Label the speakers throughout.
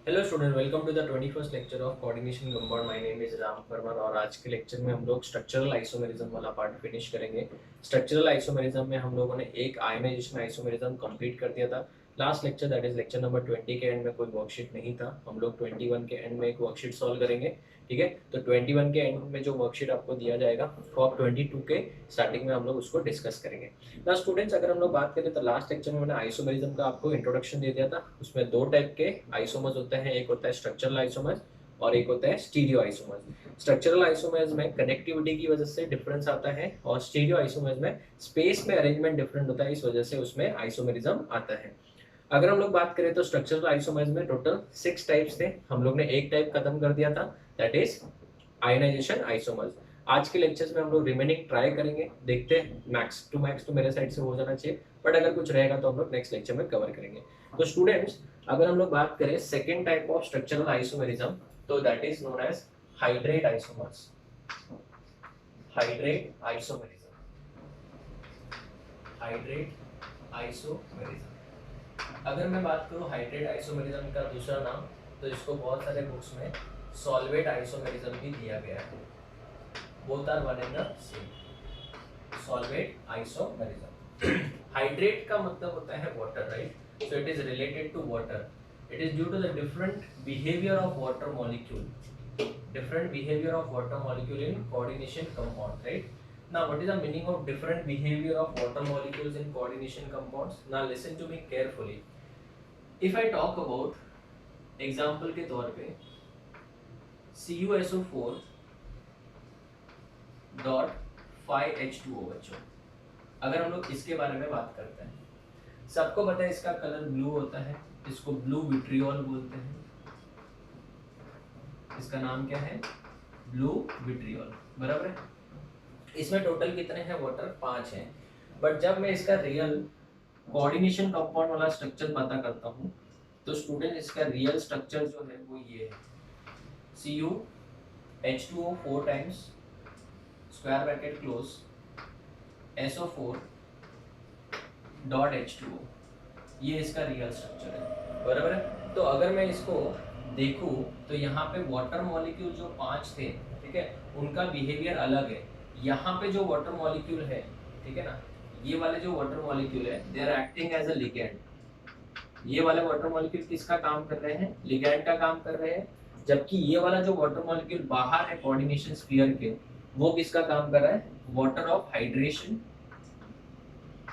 Speaker 1: Hello student, welcome to the 21st lecture of coordination compound. My name is Ram Parmar और आज के lecture में हम लोग स्ट्रक्चरल आइसोमेरिज्म वाला पार्ट फिनिश करेंगे। स्ट्रक्चरल आइसोमेरिज्म में हम लोगों ने एक आयनाइजेशन आइसोमेरिज्म कंप्लीट कर दिया था। Last lecture that is lecture number 20 के एंड में कोई वर्कशीट नहीं था। हम लोग 21 के एंड में एक वर्कशीट सॉल्व करेंगे। ठीक है, तो 21 के एंड में जो वर्कशीट आपको दिया जाएगा वो आप 22 के स्टार्टिंग में हम लोग उसको डिस्कस करेंगे। ना स्टूडेंट्स, अगर हम लोग बात करें तो लास्ट लेक्चर में मैंने आइसोमेरिज्म का आपको इंट्रोडक्शन दे दिया था। उसमें दो टाइप के आइसोमर्स होते हैं, एक होता है स्ट्रक्चरल आइसोमर्स और एक होता है स्टीरियो आइसोमर्स। स्ट्रक्चरल आइसोमर्स में कनेक्टिविटी की वजह से डिफरेंस आता है और स्टीरियो आइसोमर्स में स्पेस में अरेंजमेंट डिफरेंट होता है, इस वजह से उसमें आइसोमेरिज्म आता है। अगर हम लोग बात करें तो स्ट्रक्चरल आइसोमर्स में टोटल 6 टाइप्स थे। हम लोग ने एक टाइप खत्म कर दिया था, दैट इज आयनाइजेशन आइसोमर्स। आज के लेक्चर्स में हम लोग रिमेनिंग ट्राई करेंगे, देखते हैं मैक्स टू मेरे साइड से हो जाना चाहिए, बट अगर कुछ रहेगा तो हम लोग नेक्स्ट लेक्चर में कवर करेंगे। तो स्टूडेंट्स, अगर हम लोग बात करें second type of structural isomerism, तो that is known as hydrate isomers. Hydrate isomerism, hydrate isomerism. अगर मैं बात करूं हाइड्रेट आइसोमेरिज्म का दूसरा नाम, तो इसको बहुत सारे बुक्स में सॉल्वेट आइसोमेरिज्म भी दिया गया है। Both are one and the same, solvate isomerism. Hydrate का मतलब होता है water, right? So it is related to water. It is due to the different behaviour of water molecule, different behavior of water molecule in coordination compound, right? Now what is the meaning of different behavior of water molecules in coordination compounds? Now listen to me carefully. If I talk about example के तौर पे CuSO4 dot 5H2O बच्चों, अगर हम लोग इसके बारे में बात करते हैं, सबको पता है इसका कलर ब्लू होता है, इसको ब्लू विट्रियोल बोलते हैं। इसका नाम क्या है? ब्लू विट्रियोल, बराबर है। इसमें टोटल कितने हैं वाटर? 5 हैं। बट जब मैं इसका रियल कोऑर्डिनेशन कंपाउंड वाला स्ट्रक्चर पता करता हूँ, तो स्टूडेंट इसका रियल स्ट्रक्चर जो है वो ये है, CuH2O 4 times square bracket close SO4 dot H2O, ये इसका रियल स्ट्रक्चर है, बराबर है। तो अगर मैं इसको देखूं तो यहाँ पे वाटर मॉलिक्यूल जो 5 थे, ठीक है, उनका बिहेवियर अलग है। यहाँ पे जो वाटर मॉलिक्यूल है, ठीक है ना, ये वाले जो वाटर मॉलिक्यूल है, they are acting as a ligand. ये वाले वाटर मॉलिक्यूल किसका काम कर रहे हैं? लिगैंड का काम कर रहे हैं। जबकि ये वाला जो वाटर मॉलिक्यूल बाहर है कोऑर्डिनेशन स्फीयर के, वो किसका काम कर रहा है? Water of hydration,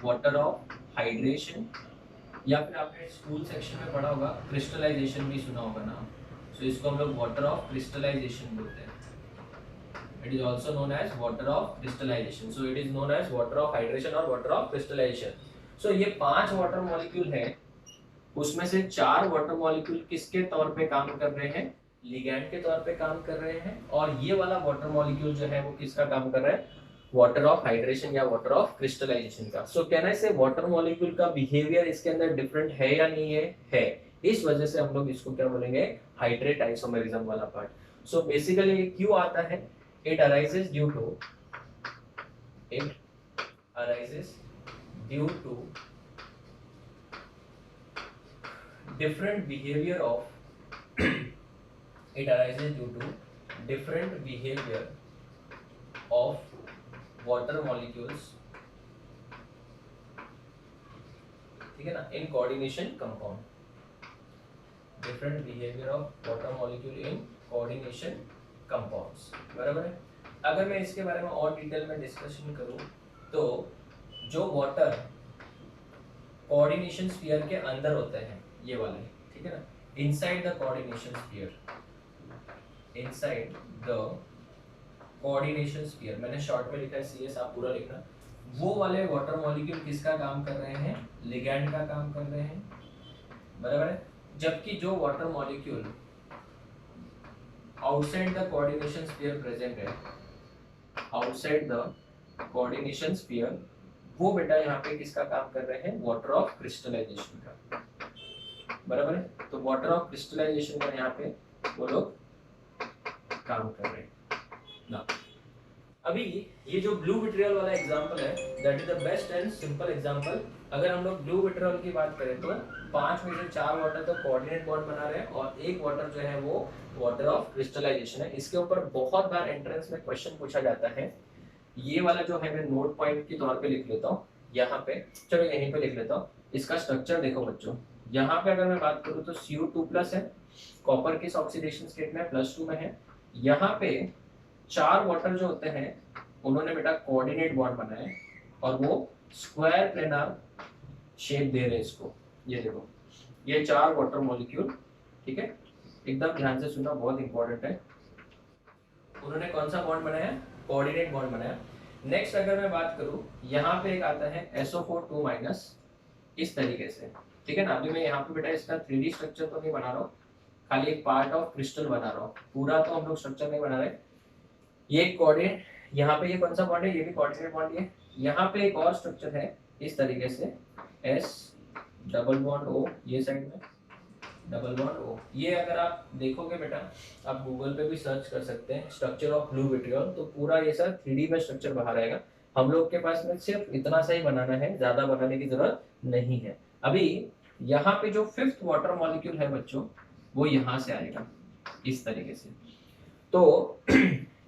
Speaker 1: water of hydration, या फिर आपने स्कूल सेक्शन में पढ़ा होगा, क्रिस्टलाइजेशन भी सुना होगा नाम। सो इसको हम लोग वाटर ऑफ क्रिस्टलाइजेशन बोलते हैं। It is also known as water of crystallization. So it is known as water of hydration और वाटर ऑफ क्रिस्टलाइजेशन। सो ये 5 वाटर मॉलिक्यूल है, उसमें से 4 वाटर मॉलिक्यूल किसके तौर पे काम कर रहे हैं? लिगैंड के तौर पे काम कर रहे हैं। और ये वाला वाटर मॉलिक्यूल जो है वो किसका काम कर रहा है? वाटर ऑफ हाइड्रेशन या वाटर ऑफ क्रिस्टलाइजेशन का। सो कैन आई से वाटर मॉलिक्यूल का बिहेवियर इसके अंदर डिफरेंट है या नहीं है? है। इस वजह से हम लोग इसको क्या बोलेंगे? हाइड्रेट आइसोमेरिज्म वाला पार्ट। सो बेसिकली ये क्यों आता है? It arises due to, it arises due to different behavior of it arises due to different behavior of water molecules, ठीक है ना, in coordination compound, different behavior of water molecule in coordination compounds, बराबर है। अगर मैं इसके बारे में और डिटेल में डिस्कशन करूं, तो जो वाटर कोऑर्डिनेशन स्फीयर के अंदर होते हैं, ये वाले, ठीक है ना, inside the coordination sphere, inside the coordination sphere, मैंने शॉर्ट में लिखा है CS, आप पूरा लिखना। वो वाले वाटर मॉलिक्यूल किसका काम कर रहे हैं? लिगैंड का काम कर रहे हैं, बराबर है। जबकि जो water molecule outside the coordination sphere present है, आउटसाइड द कोऑर्डिनेशन स्फीयर, वो बेटा यहाँ पे किसका काम कर रहे हैं? वाटर ऑफ क्रिस्टलाइजेशन का, बराबर है। तो वाटर ऑफ क्रिस्टलाइजेशन का यहाँ पे वो लोग काम कर रहे हैं ना। अभी ये जो ब्लू विट्रियल वाला एग्जांपल है, that is the best and simple example अगर हम लोग ब्लू विट्रियल की बात करें तो 5 में से 4 वाटर तो कोऑर्डिनेट बॉन्ड बना रहे हैं और एक वाटर जो है वो वाटर ऑफ क्रिस्टलाइजेशन है। इसके ऊपर बहुत बार एंट्रेंस में क्वेश्चन पूछा जाता है। ये वाला जो है मैं नोट पॉइंट के तौर पे लिख लेता हूँ यहाँ पे, चलो यहीं पे लिख लेता हूँ। इसका स्ट्रक्चर देखो बच्चों, यहाँ पे अगर मैं बात करूँ तो Cu2+ है, कॉपर किस ऑक्सीडेशन स्टेट में +2 में है। यहाँ पे 4 वाटर जो होते हैं उन्होंने बेटा कोऑर्डिनेट बॉन्ड बनाए और वो स्क्वायर प्लेनर शेप दे रहे हैं इसको। ये देखो, ये 4 वाटर मॉलिक्यूल, ठीक है, एकदम ध्यान से सुनना, बहुत इंपॉर्टेंट है। उन्होंने कौन सा बॉन्ड बनाया? कोऑर्डिनेट बॉन्ड बनाया। नेक्स्ट अगर मैं बात करूं, यहाँ पे एक आता है SO4 2- इस तरीके से, ठीक है ना। अभी मैं यहाँ पे बेटा इसका 3D स्ट्रक्चर तो नहीं बना रहा हूँ, खाली एक पार्ट ऑफ क्रिस्टल बना रहा हूँ, पूरा तो हम लोग स्ट्रक्चर नहीं बना रहे। ये कोऑर्डिनेट, यहाँ पे ये कौन सा बॉन्ड है? ये भी कोऑर्डिनेट बॉन्ड है। यहाँ पे एक और स्ट्रक्चर है इस तरीके से, S डबल बॉन्ड O, ये साइड में डबल बॉन्ड O। ये अगर आप देखोगे बेटा, आप गूगल पे भी सर्च कर सकते हैं स्ट्रक्चर ऑफ ब्लू विट्रियल, तो पूरा ये सब 3D में स्ट्रक्चर बाहर आएगा। हम लोग के पास में सिर्फ इतना सा ही बनाना है, ज्यादा बनाने की जरूरत नहीं है। अभी यहाँ पे जो 5th वाटर मॉलिक्यूल है बच्चों, वो यहाँ से आएगा इस तरीके से। तो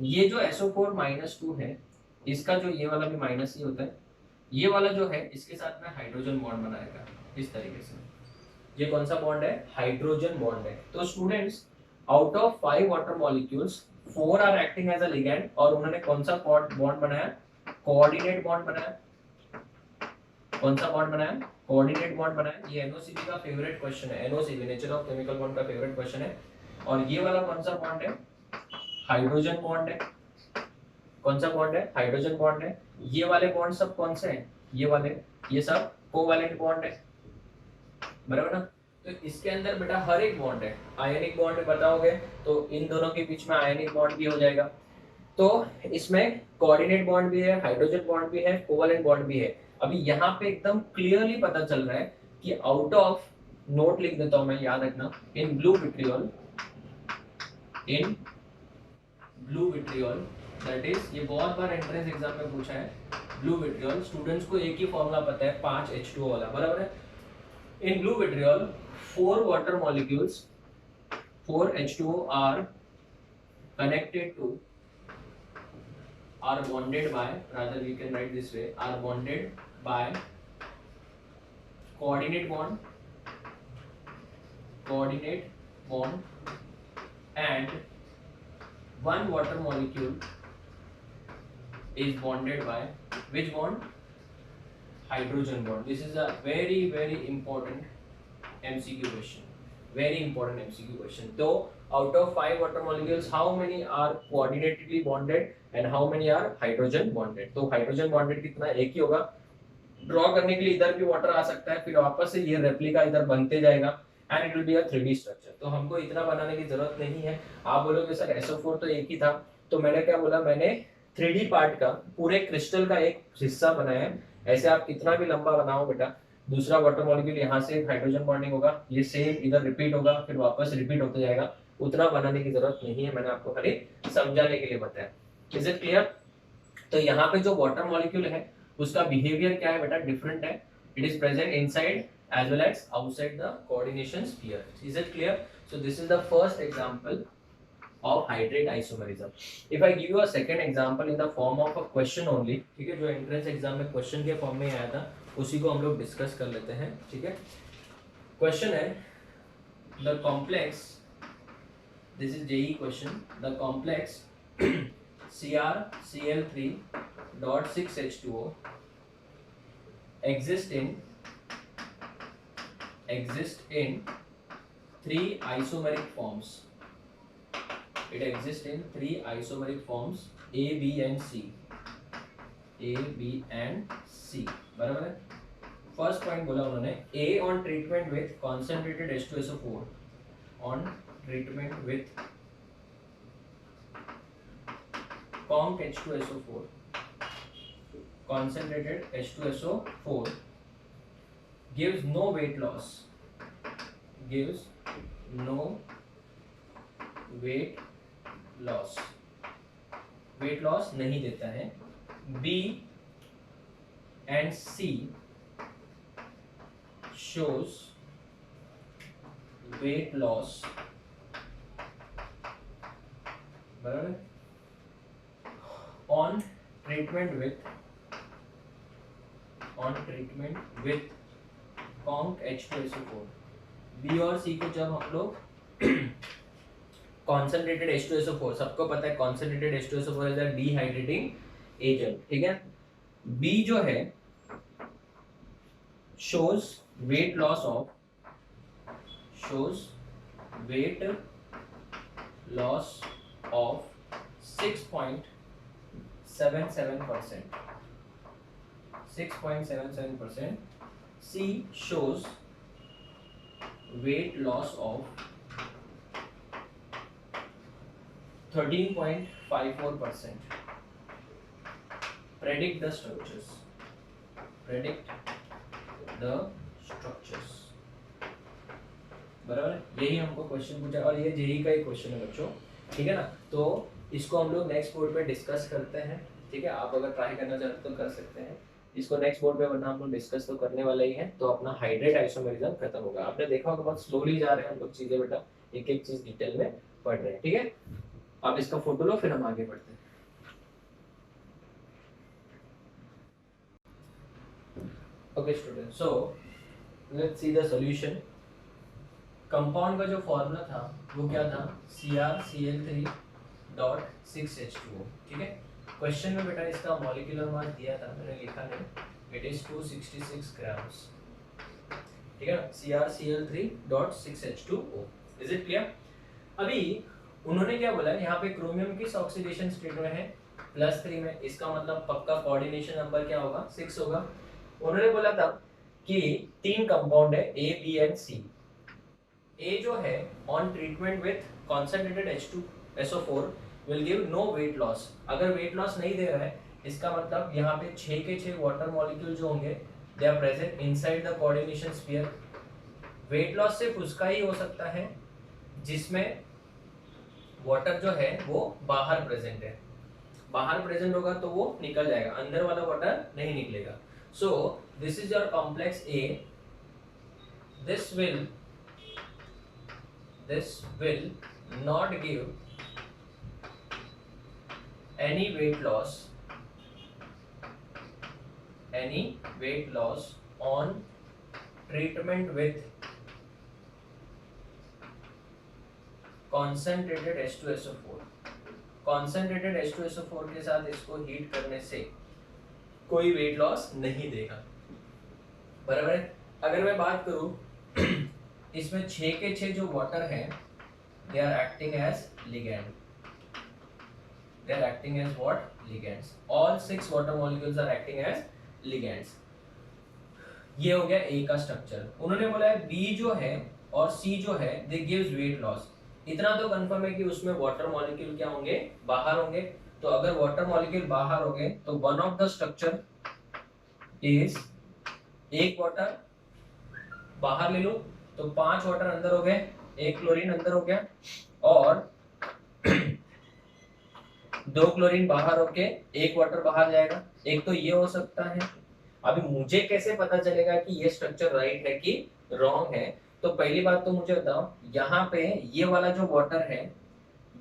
Speaker 1: ये जो SO4 - 2 है, इसका जो ये वाला भी माइनस ही होता है, ये वाला जो है इसके साथ में हाइड्रोजन बॉन्ड बनाएगा इस तरीके से। ये कौन सा बॉन्ड है? हाइड्रोजन बॉन्ड है। तो students, out of 5 water molecules 4 are acting as a ligand और उन्होंने कौन सा बॉन्ड बनाया? कोऑर्डिनेट बॉन्ड बनाया। कौन सा बॉन्ड बनाया? कोऑर्डिनेट बॉन्ड बनाया। ये NOCB का फेवरेट क्वेश्चन है, NOCB nature of chemical bond का फेवरेट क्वेश्चन है। और ये वाला कौन सा बॉन्ड है? हाइड्रोजन बॉन्ड है। कौन सा बॉन्ड है? हाइड्रोजन बॉन्ड है। ये वाले बॉन्ड सब कौन से हैं? ये वाले, ये सब कोवैलेंट बॉन्ड है, बराबर ना। तो इसके अंदर बेटा हर एक बॉन्ड है, आयनिक बॉन्ड बताओगे तो इन दोनों के बीच में आयनिक बॉन्ड भी हो जाएगा। तो इसमें कोऑर्डिनेट बॉन्ड भी है, हाइड्रोजन बॉन्ड भी है, कोवैलेंट बॉन्ड भी है। अभी यहाँ पे एकदम क्लियरली पता चल रहा है कि आउट ऑफ, नोट लिख देता हूं मैं, याद रखना, in blue vitriol, in blue vitriol, that is, ये बहुत बार एंट्रेंस एग्जाम में पूछा है, ब्लू विट्रियल स्टूडेंट्स को एक ही फॉर्मूला पता है, 5H2O वाला, बराबर है। In blue vitriol, 4 water molecules, 4H2O are connected to, are bonded by, rather we can write this way, are bonded by coordinate bond, and one water molecule is bonded by which bond? Hydrogen bond. This is a very important MCQ question. Very important MCQ question. So out of 5 water molecules, how many are coordinately bonded and how many are hydrogen bonded? तो hydrogen bonded कितना? एक ही होगा। Draw करने के लिए इधर भी water आ सकता है, फिर वापस से ये रेप्लिका इधर बनते जाएगा and it will be a 3D structure. तो हमको इतना बनाने की जरूरत नहीं है। आप बोलोगे सर SO4 तो एक ही था, तो मैंने क्या बोला, मैंने 3D पार्ट का, पूरे क्रिस्टल का एक हिस्सा बनाया है। ऐसे आप कितना भी लंबा बनाओ बेटा, दूसरा वाटर मॉलिक्यूल यहाँ से हाइड्रोजन बॉन्डिंग होगा, ये सेम इधर रिपीट होगा, फिर वापस रिपीट होते जाएगा। उतना बनाने की जरूरत नहीं है, मैंने आपको खाली समझाने के लिए बताया। Is it clear? तो यहाँ पे जो वाटर मॉलिक्यूल है उसका बिहेवियर क्या है बेटा? डिफरेंट है। It is present inside as well as outside the coordination sphere. Is it clear? So this is the first example of hydrate isomerism. If I give you a second example in the form of a question only, ठीक है, जो entrance exam में question के form में आया था उसी को हम लोग डिस्कस कर लेते हैं, ठीक है। क्वेश्चन है, the complex, this is JEE question, the complex CrCl3.6H2O exist in 3 isomeric forms. It exists in 3 isomeric forms A, B and C. A, B and C. बराबर है। फर्स्ट पॉइंट बोला उन्होंने, A on treatment with concentrated H2SO4, on treatment with conc H2SO4, concentrated H2SO4 gives no weight loss, gives no weight loss, weight loss नहीं देता है। B and C shows weight loss, बराबर, on treatment with conc H2SO4। B और C को जब हम लोग concentrated H2SO4, सबको पता है concentrated H2SO4 is a dehydrating agent, ठीक है। बी जो है shows weight loss of 6.77%, 6.77%। C shows weight loss of 13.54%। predict the structures, बराबर है। यही हमको क्वेश्चन पूछा और ये जेई का ही क्वेश्चन है बच्चों, ठीक है ना। तो इसको हम लोग नेक्स्ट बोर्ड पे डिस्कस करते हैं, ठीक है। आप अगर ट्राई करना चाहते तो कर सकते हैं इसको नेक्स्ट बोर्ड पे, वरना हम लोग डिस्कस तो करने वाले ही हैं। तो अपना हाइड्रेट आइसोमेरिज्म खत्म होगा। आपने देखा होगा बहुत स्लोली जा रहे हैं हम लोग चीजें, बेटा एक एक चीज डिटेल में पढ़ रहे हैं, ठीक है। आप इसका फोटो लो, फिर हम आगे बढ़ते हैं। Okay student, so let's see the solution. Compound का जो फॉर्मूला था वो क्या था, CrCl3.6H2O, ठीक है। क्वेश्चन में बेटा इसका मॉलिक्यूलर मास दिया था, मैंने लिखा नहीं, इट इज 266 ग्राम्स, ठीक है। CrCl3.6H2O, is it clear. अभी उन्होंने क्या बोला है, यहाँ पे क्रोमियम किस ऑक्सीडेशन स्टेट में है, +3 में। इसका मतलब पक्का कोऑर्डिनेशन नंबर क्या होगा, 6 होगा। उन्होंने बोला था कि 3 कंपाउंड है A, B and C। A जो है on treatment with concentrated H2SO4 will give no weight loss. अगर वेट लॉस नहीं दे रहा है, इसका मतलब यहाँ पे 6 के 6 वाटर मॉलिक्यूल जो होंगे they are present inside the coordination sphere. Weight loss सिर्फ उसका ही हो सकता है जिसमें वाटर जो है वो बाहर प्रेजेंट है। बाहर प्रेजेंट होगा तो वो निकल जाएगा, अंदर वाला वाटर नहीं निकलेगा। सो this is your complex A, this will not give any weight loss on treatment with concentrated H2SO4। concentrated H2SO4 के साथ इसको हीट करने से कोई वेट लॉस नहीं देगा, बराबर है। अगर मैं बात करूं इसमें 6 के 6 जो वाटर है they are acting as ligand, they are acting as what, ligands. All 6 water molecules are acting as ligands. ये हो गया A का स्ट्रक्चर। उन्होंने बोला है B जो है और C जो है दे गिव्स वेट लॉस। इतना तो कंफर्म है कि उसमें वाटर मॉलिक्यूल क्या होंगे, बाहर होंगे। तो अगर वाटर मॉलिक्यूल बाहर होंगे तो one of the structure is, एक वाटर बाहर ले लो तो 5 वाटर अंदर हो गए, एक क्लोरीन अंदर हो गया और 2 क्लोरीन बाहर होके एक वाटर बाहर जाएगा। एक तो ये हो सकता है। अभी मुझे कैसे पता चलेगा कि ये स्ट्रक्चर राइट है कि रॉन्ग है, तो पहली बात तो मुझे बताओ, यहाँ पे ये वाला जो वाटर है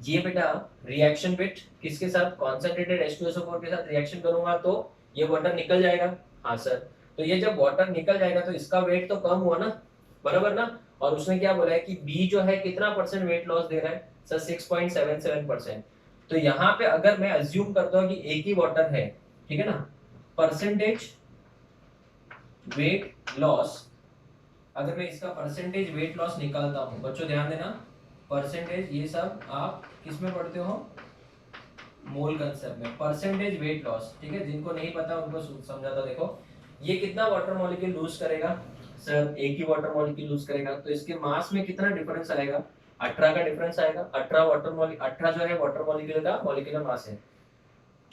Speaker 1: ये बेटा रिएक्शन विथ किसके साथ, कॉन्सेंट्रेटेड H2SO4 के साथ रिएक्शन करूंगा तो ये वाटर निकल जाएगा। हाँ सर, तो ये जब वाटर निकल जाएगा तो इसका वेट तो कम हुआ ना, बराबर ना। और उसने क्या बोला है कि B जो है कितना परसेंट वेट लॉस दे रहा है सर, 6.77%। तो यहाँ पे अगर मैं अज्यूम करता हूँ कि एक ही वाटर है, ठीक है ना, परसेंटेज वेट लॉस, अगर मैं इसका परसेंटेज वेट लॉस निकालता हूँ, बच्चों ध्यान देना, परसेंटेज ये सब आप किस में पढ़ते हो, मोल कंसेप्ट में, परसेंटेज वेट लॉस, ठीक है। जिनको नहीं पता उनको समझाता, देखो ये कितना वाटर मॉलिक्यूल लूज करेगा सर, एक ही वाटर मॉलिक्यूल लूज करेगा तो इसके मास में कितना डिफरेंस आएगा, 18 का डिफरेंस आएगा। 18 जो है वाटर मॉलिक्यूल का मॉलिक्यूलर मास है,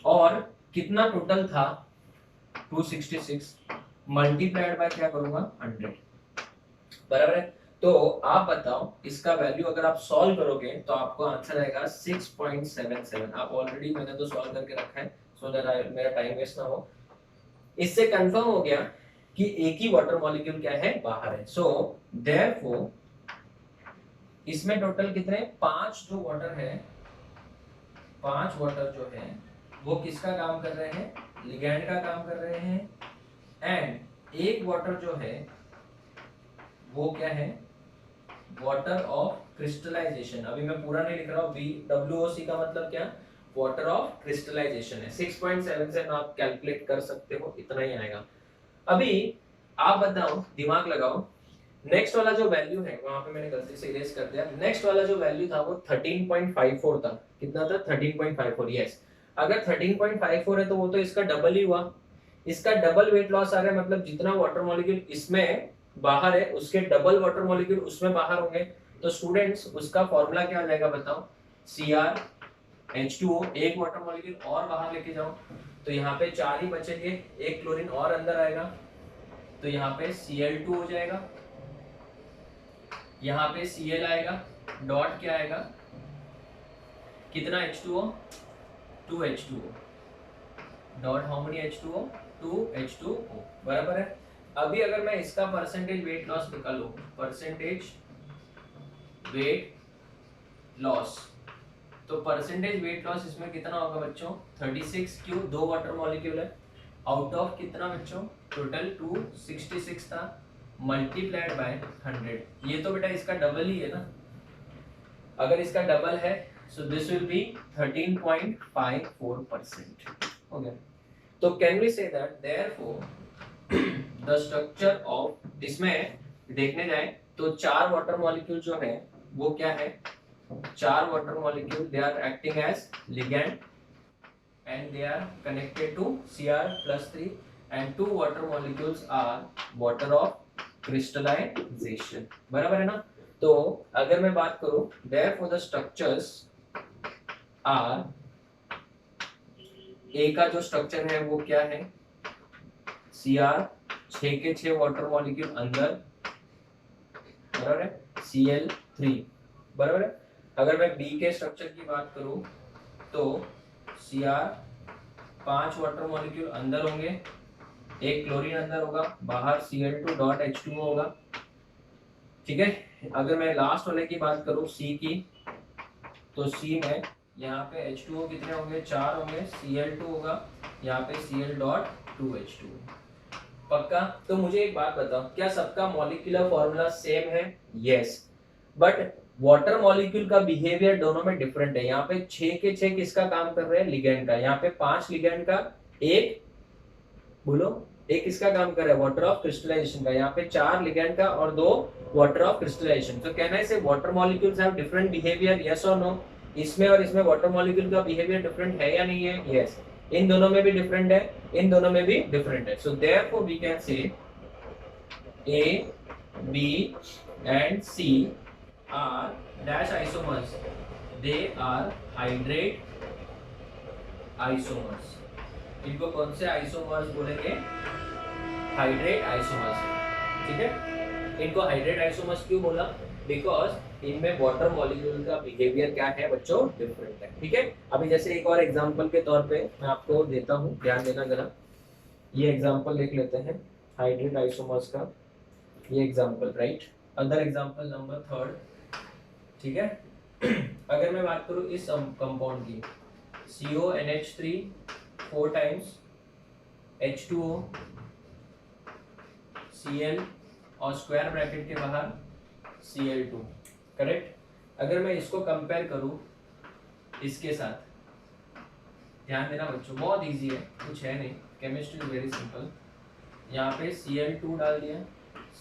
Speaker 1: और कितना टोटल था 266 मल्टीप्लाइड बाय क्या करूंगा 100, बराबर है। तो आप बताओ इसका वैल्यू अगर आप सॉल्व करोगे तो आपको आंसर आएगा 6.77। आप ऑलरेडी, मैंने तो सॉल्व करके रखा है सो दैट मेरा टाइम वेस्ट ना हो। इससे कंफर्म हो गया कि एक ही वाटर मॉलिक्यूल क्या है, बाहर है। सो देयरफॉर इसमें टोटल कितने, 5 जो वाटर है, 5 वाटर जो है वो किसका काम कर रहे हैं, लिगैंड का काम कर रहे हैं। एंड एक वाटर जो है वो क्या है, वाटर ऑफ क्रिस्टलाइजेशन। अभी मैं पूरा नहीं लिख रहा हूँ, WOC का मतलब क्या, वाटर ऑफ क्रिस्टलाइजेशन है। 6.7 से आप कैलकुलेट कर सकते हो, इतना ही आएगा। अभी आप बताओ, दिमाग लगाओ, नेक्स्ट वाला जो वैल्यू है, वहां पे मैंने गलती से इरेज कर दिया। नेक्स्ट वाला जो वैल्यू था वो 13.54 था। कितना था, 13.54। यस, अगर 13.54 है तो वो तो इसका डबल ही हुआ। इसका डबल वेट लॉस आ रहा है, मतलब जितना वाटर मॉलिक्यूल इसमें बाहर है उसके डबल वाटर मॉलिक्यूल उसमें बाहर होंगे। तो स्टूडेंट्स उसका फॉर्मूला क्या हो जाएगा बताओ, CrH2O, एक वाटर मॉलिक्यूल और बाहर लेके जाओ तो यहाँ पे 4 ही बचेंगे, एक क्लोरीन और अंदर आएगा तो यहाँ पे Cl2 हो जाएगा, यहाँ पे Cl आएगा, डॉट क्या आएगा, कितना H2O, 2H2O, dot how many H2O, 2H2O, बराबर है। अभी अगर मैं इसका परसेंटेज वेट लॉस निकालूं, परसेंटेज वेट लॉस, तो परसेंटेज वेट लॉस इसमें कितना होगा बच्चों, 36। क्यों, 2 वाटर मॉलिक्यूल है, आउट ऑफ कितना बच्चों, टोटल 266 था, मल्टीप्लाइड बाय 100। ये तो बेटा इसका डबल ही है ना, अगर इसका डबल है सो दिस विल बी 13.54% हो गया। तो can we say that therefore the structure of, इसमें देखने जाए तो 4 वाटर मॉलिक्यूल जो है वो क्या है, 4 water molecule, they are acting as ligand and they are connected to Cr+3 and 2 water molecules are water of crystallization, बराबर है ना। तो अगर मैं बात करूं, therefore the structures are, A का जो स्ट्रक्चर है वो क्या है, Cr, 6 के 6 वाटर मॉलिक्यूल अंदर, बराबर है, Cl3, बराबर है। अगर मैं बी के स्ट्रक्चर की बात करूं तो Cr 5 वाटर मॉलिक्यूल अंदर होंगे, एक क्लोरीन अंदर होगा, बाहर Cl2 डॉट H2O होगा, ठीक है। अगर मैं लास्ट वाले की बात करूं C की, तो C में यहाँ पे H2O कितने होंगे, 4 होंगे, Cl2 होगा, यहाँ पे Cl डॉट 2H2O, पक्का। तो मुझे एक बात बताओ, क्या सबका मॉलिक्यूलर फॉर्मूला सेम है, यस, बट वाटर मॉलिक्यूल का बिहेवियर दोनों में डिफरेंट है। यहाँ पे 6 के 6 किसका काम कर रहे हैं, लिगैंड का, यहाँ पे 5 लिगैंड का, एक बोलो, एक किसका काम कर रहा है, वाटर ऑफ क्रिस्टलाइजेशन का, यहाँ पे 4 लिगैंड का और 2 वाटर ऑफ क्रिस्टलाइजेशन। तो कहना है से water molecules have different behaviour, yes और नो, इसमें और इसमें वाटर मॉलिक्यूल का बिहेवियर डिफरेंट है या नहीं है, यस, इन दोनों में भी डिफरेंट है, इन दोनों में भी डिफरेंट है। So therefore we can say A, B and C are dash isomers, they are hydrate isomers। इनको कौन से आइसोमर्स बोलेंगे, हाइड्रेट आइसोमर्स, ठीक है। इनको हाइड्रेट आइसोमर्स क्यों बोला, बिकॉज इनमें वाटर मॉलिक्यूल का बिहेवियर क्या है बच्चों, डिफरेंट है, ठीक है। अभी जैसे एक और एग्जांपल के तौर पे मैं आपको देता हूँ, ध्यान देना जरा, ये एग्जांपल देख लेते हैं हाइड्रेट आइसोमर्स का, ये example, right. Other example number 3, ठीक है। अगर मैं बात करूं इस कंपाउंड की, CONH3 4 टाइम्स, H2O, Cl और स्क्वायर ब्रैकेट के बाहर Cl2, करेक्ट। अगर मैं इसको कंपेयर करूं इसके साथ, ध्यान देना बच्चों, बहुत इजी है, कुछ है नहीं, केमिस्ट्री इज वेरी सिंपल। यहाँ पे Cl2 डाल दिया,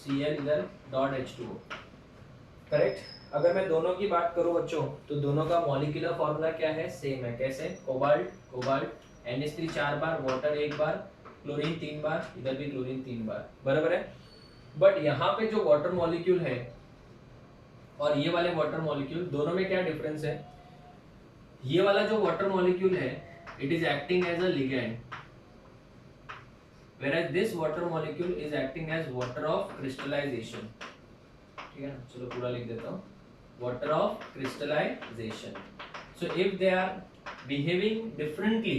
Speaker 1: Cl इधर डॉट H2O, करेक्ट। अगर मैं दोनों की बात करूं बच्चों तो दोनों का मॉलिक्यूलर फॉर्मूला क्या है, सेम है, कैसे, कोबाल्ट कोबाल्ट, NH3 4 बार, वाटर 1 बार, क्लोरीन 3 बार, इधर भी क्लोरीन 3 बार, बराबर है। बट यहाँ पे जो वाटर मॉलिक्यूल है और ये वाले वाटर मॉलिक्यूल, दोनों में क्या डिफरेंस है, ये वाला जो वाटर मॉलिक्यूल है it is acting as a ligand, whereas this water molecule is acting as water of crystallization, ठीक है ना। चलो पूरा लिख देता हूँ, water of crystallization। So if they are behaving differently,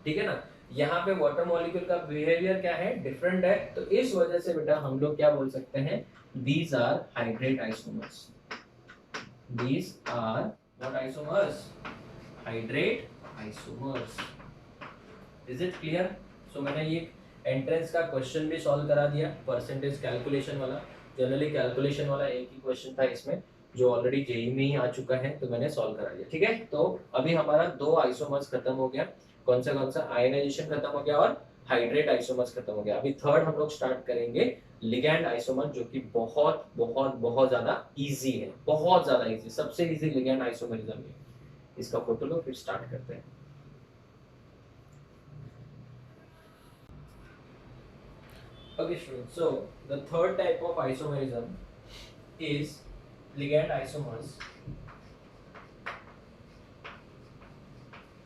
Speaker 1: ठीक है ना, यहाँ पे वाटर मॉलिक्यूल का बिहेवियर क्या है, डिफरेंट है, तो इस वजह से बेटा हम लोग क्या बोल सकते हैं, these are hydrate isomers, these are what isomers, hydrate isomers. Is it clear? So मैंने ये एंट्रेंस का क्वेश्चन भी सॉल्व करा दिया, परसेंटेज कैलकुलेशन वाला, जनरली कैलकुलेशन वाला एक ही क्वेश्चन था इसमें जो ऑलरेडी जेई में ही आ चुका है, तो मैंने सॉल्व करा दिया। ठीक है, तो अभी हमारा दो आइसोमर्स खत्म हो गया, कौन सा आयनाइजेशन खत्म हो गया और हाइड्रेट आइसोमर्स खत्म हो गया। अभी थर्ड हम लोग स्टार्ट करेंगे लिगैंड आइसोमर, जो कि बहुत बहुत बहुत ज्यादा इजी है, बहुत ज्यादा इजी, सबसे इजी लिगैंड आइसोमरिज्म है। इसका फोटो लो फिर स्टार्ट करते हैं। Okay, students. So the third type of isomerism is ligand isomers.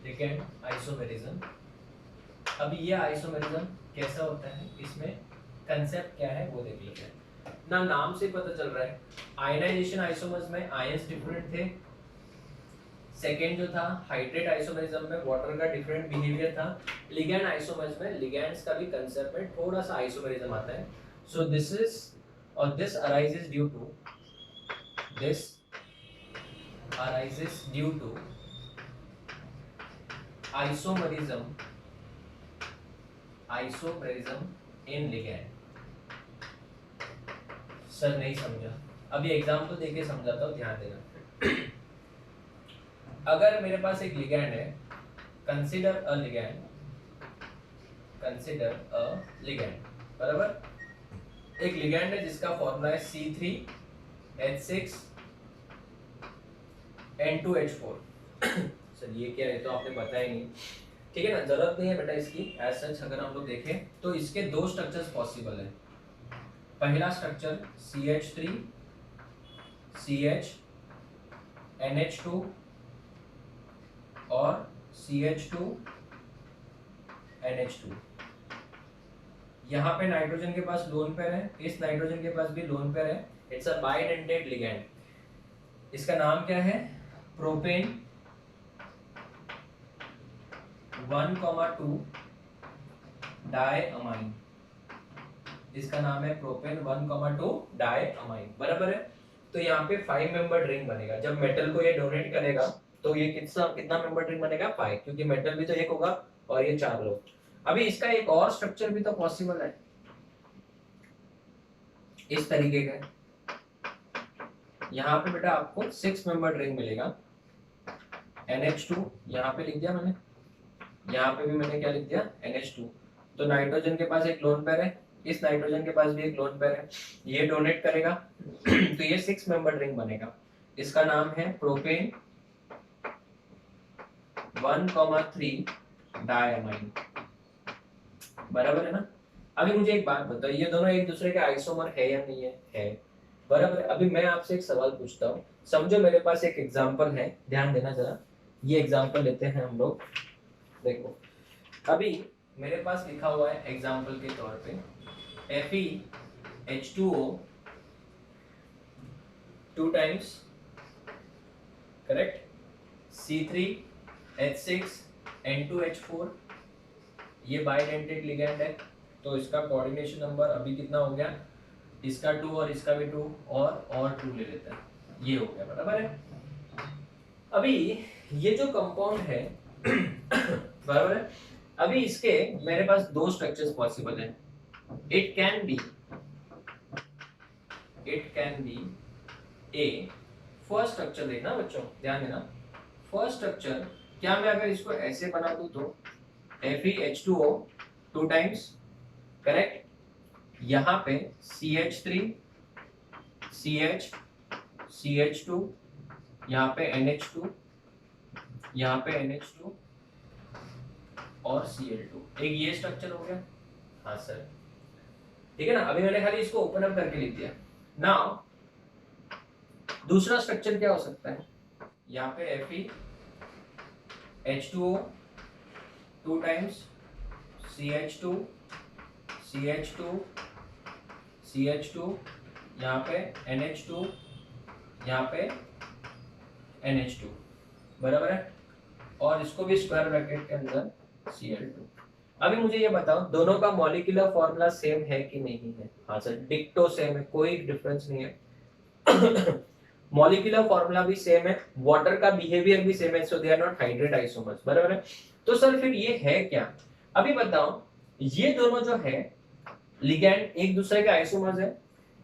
Speaker 1: Ligand isomerism. अभी ये आइसोमेरिज्म कैसा होता है, इसमें कंसेप्ट क्या है वो देख लेते हैं ना। नाम से पता चल रहा है, आयनाइजेशन आइसोमर्स में आयंस डिफरेंट थे। सेकेंड जो था हाइड्रेट आइसोमेरिज्म में वाटर का डिफरेंट बिहेवियर था। लिगैंड आइसोमर्स में लिगैंड्स का भी कंसेप्ट में थोड़ा सा आइसोमेरिज्म आता है। सो दिस इज और this arises due to isomerism in ligand. Sir नहीं समझा, अभी एग्जांपल देके समझाता हूँ, ध्यान देना। अगर मेरे पास एक लिगैंड है, कंसीडर अ लिगैंड, बराबर। एक लिगैंड है जिसका फॉर्मूला है C3H6 N2H4। सर ये क्या है, तो आपने बताया नहीं, ठीक है ना, जरूरत नहीं है बेटा इसकी एज सच। अगर हम लोग देखें तो इसके दो स्ट्रक्चर्स पॉसिबल है। पहला स्ट्रक्चर CH3 CH NH2 और CH2 NH2। यहाँ पे नाइट्रोजन के पास लोन पेयर है, इस नाइट्रोजन के पास भी लोन पेयर है। It's a bidentate ligand. इसका नाम क्या है, प्रोपेन 1,2 डायअमाइन। इसका नाम है प्रोपेन 1,2 डायअमाइन, बराबर है। तो यहाँ पे 5 मेंबर्ड रिंग बनेगा। जब मेटल को ये डोनेट करेगा तो ये कितना मेंबर्ड रिंग बनेगा, 5, क्योंकि मेटल भी तो एक होगा और ये 4 लोग। अभी इसका एक और स्ट्रक्चर भी तो पॉसिबल है, इस तरीके का। यहाँ पे बेटा आपको 6 मेंबर्ड रिंग मिलेगा। NH2 यहाँ पे लिख दिया मैंने, यहाँ पे भी मैंने क्या लिख दिया, NH2। तो नाइट्रोजन के पास एक लोन पेयर है, इस नाइट्रोजन के पास भी एक लोन पेयर है, ये डोनेट करेगा तो ये 6 मेंबर्ड रिंग बनेगा। इसका नाम है प्रोपेन 1,3 डायअमाइन, बराबर है ना। अभी मुझे एक बात बताओ, ये दोनों एक दूसरे के आइसोमर है या नहीं है बराबर है। अभी मैं आपसे एक सवाल पूछता हूँ, समझो मेरे पास एक एग्जांपल है, ध्यान देना जरा। ये एग्जांपल लेते हैं हम लोग, देखो अभी मेरे पास लिखा हुआ है एग्जांपल के तौर पे FeH2O 2 times, correct, C3H6 N2H4। ये बाइडेंटेड लिगैंड है, तो इसका कोऑर्डिनेशन नंबर अभी कितना हो गया, इसका 2 और इसका भी 2 और 2 ले लेते हैं, ये हो गया, बराबर है। अभी ये जो कंपाउंड है बराबर है, अभी इसके मेरे पास दो स्ट्रक्चर्स पॉसिबल हैं। It can be A first structure, देखना बच्चों ध्यान देना, फर्स्ट स्ट्रक्चर क्या, मैं अगर इसको ऐसे बना दूं तो FeH2O 2 टाइम्स, करेक्ट, यहाँ पे CH3 CH CH2, यहाँ पे NH2, यहाँ पे NH2 और Cl2, एक ये स्ट्रक्चर हो गया। हाँ सर, ठीक है ना। अभी मैंने खाली इसको ओपन अप करके लिख दिया। नाउ दूसरा स्ट्रक्चर क्या हो सकता है, यहाँ पे FeH2O 2 times CH2 CH2 CH2, यहाँ पे NH2, यहाँ पे NH2, बराबर है। और इसको भी स्क्वायर ब्रैकेट के अंदर Cl2। अभी मुझे ये बताओ दोनों का मॉलिक्यूलर फॉर्मूला सेम है कि नहीं है? हाँ सर, डिक्टो सेम है, कोई डिफरेंस नहीं है। मॉलिक्यूलर फॉर्मूला भी सेम है, वाटर का बिहेवियर भी सेम है, so they are not hydrate isomers, बराबर है। तो सर फिर ये है क्या? अभी बताओ, ये दोनों जो है लिगैंड एक दूसरे के आइसोमर्स है।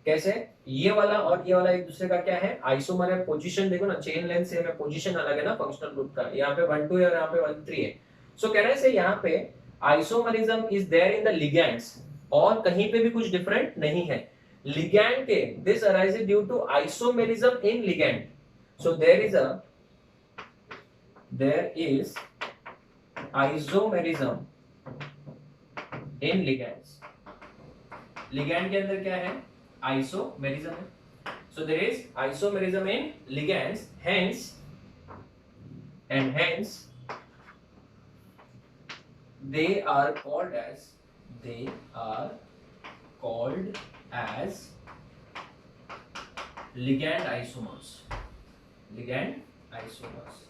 Speaker 1: कैसे? ये वाला और ये वाला एक दूसरे का क्या है? आइसोमर है। पोजीशन देखो ना, चेन लेंथ सेम है, पोजीशन अलग है ना फंक्शनल ग्रुप का। यहाँ पे 1 2 है और यहाँ पे 1 3 है। सो कहने से यहाँ पे isomerism is there in the ligands, और कहीं पे भी कुछ डिफरेंट नहीं है। लिगैंड के this arises due to isomerism in ligand. So there is isomerism in ligands. Ligand के अंदर क्या है? आइसोमेरिज्म है। So there is isomerism in ligands, hence they are called as ligand isomers,